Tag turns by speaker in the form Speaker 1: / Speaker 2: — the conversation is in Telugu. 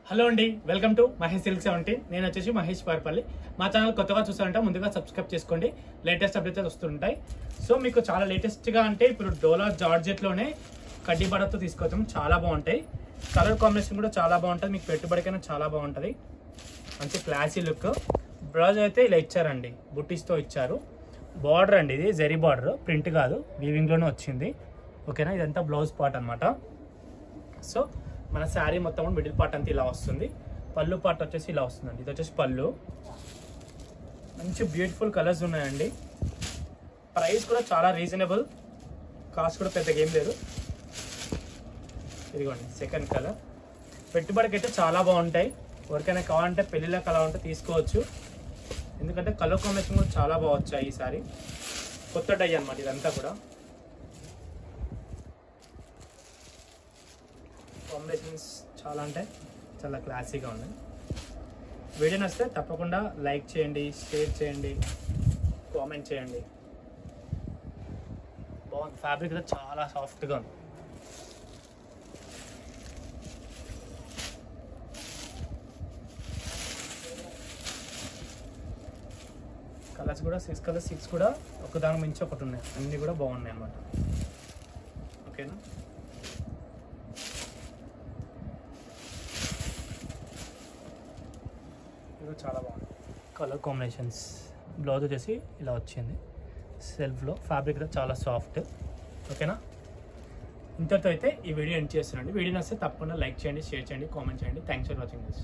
Speaker 1: హలో అండి, వెల్కమ్ టు మహేష్ సిల్క్ 17. నేను వచ్చేసి మహేష్ పార్పల్లి. మా ఛానల్ కొత్తగా చూస్తారంటే ముందుగా సబ్స్క్రైబ్ చేసుకోండి. లేటెస్ట్ అప్డేట్స్ వస్తుంటాయి. సో మీకు చాలా లేటెస్ట్గా అంటే ఇప్పుడు డోలా జార్జెట్లోనే కడ్డీ బడతో తీసుకొచ్చాము. చాలా బాగుంటాయి. కలర్ కాంబినేషన్ కూడా చాలా బాగుంటుంది. మీకు పెట్టుబడికైనా చాలా బాగుంటుంది. మంచి క్లాసీ లుక్. బ్లౌజ్ అయితే ఇలా ఇచ్చారండి, బుట్టీస్తో ఇచ్చారు. బార్డర్ అండి, ఇది జరీ బార్డర్, ప్రింట్ కాదు, వీవింగ్లోనే వచ్చింది. ఓకేనా, ఇదంతా బ్లౌజ్ పార్ట్ అనమాట. సో మన శారీ మొత్తం మిడిల్ పార్ట్ అంతా ఇలా వస్తుంది. పళ్ళు పార్ట్ వచ్చేసి ఇలా వస్తుందండి. ఇది వచ్చేసి పళ్ళు. మంచి బ్యూటిఫుల్ కలర్స్ ఉన్నాయండి. ప్రైస్ కూడా చాలా రీజనబుల్, కాస్ట్ కూడా పెద్దగా ఏం లేదు. ఇదిగోండి సెకండ్ కలర్. పెట్టుబడికి అయితే చాలా బాగుంటాయి. ఎవరికైనా కావాలంటే పెళ్ళిళ్ళ కలర్ ఉంటే తీసుకోవచ్చు. ఎందుకంటే కలర్ కాంబినేషన్ కూడా చాలా బాగా వచ్చాయి ఈసారి. కొత్త డై అనమాట ఇదంతా కూడా. కాంబినేషన్స్ చాలా అంటే చాలా క్లాసీగా ఉన్నాయి. వీడియో నచ్చితే తప్పకుండా లైక్ చేయండి, షేర్ చేయండి, కామెంట్ చేయండి. బాగుంది. ఫ్యాబ్రిక్ అయితే చాలా సాఫ్ట్గా ఉంది. కలర్స్ కూడా 6 కలర్స్, 6 కూడా ఒకదాని మించి ఒకటి ఉన్నాయి. అన్నీ కూడా బాగున్నాయి అన్నమాట. ఓకేనా, చాలా బాగుంది. Colour combinations. బ్లౌజ్ వచ్చేసి ఇలా వచ్చింది సెల్ఫ్లో. ఫ్యాబ్రిక్ కూడా చాలా సాఫ్ట్. ఓకేనా, ఇంతతో అయితే ఈ వీడియో ఎండ్ చేస్తున్నాండి. వీడియో నచ్చితే తప్పకుండా లైక్ చేయండి, షేర్ చేయండి, కామెంట్ చేయండి. Thanks for watching this.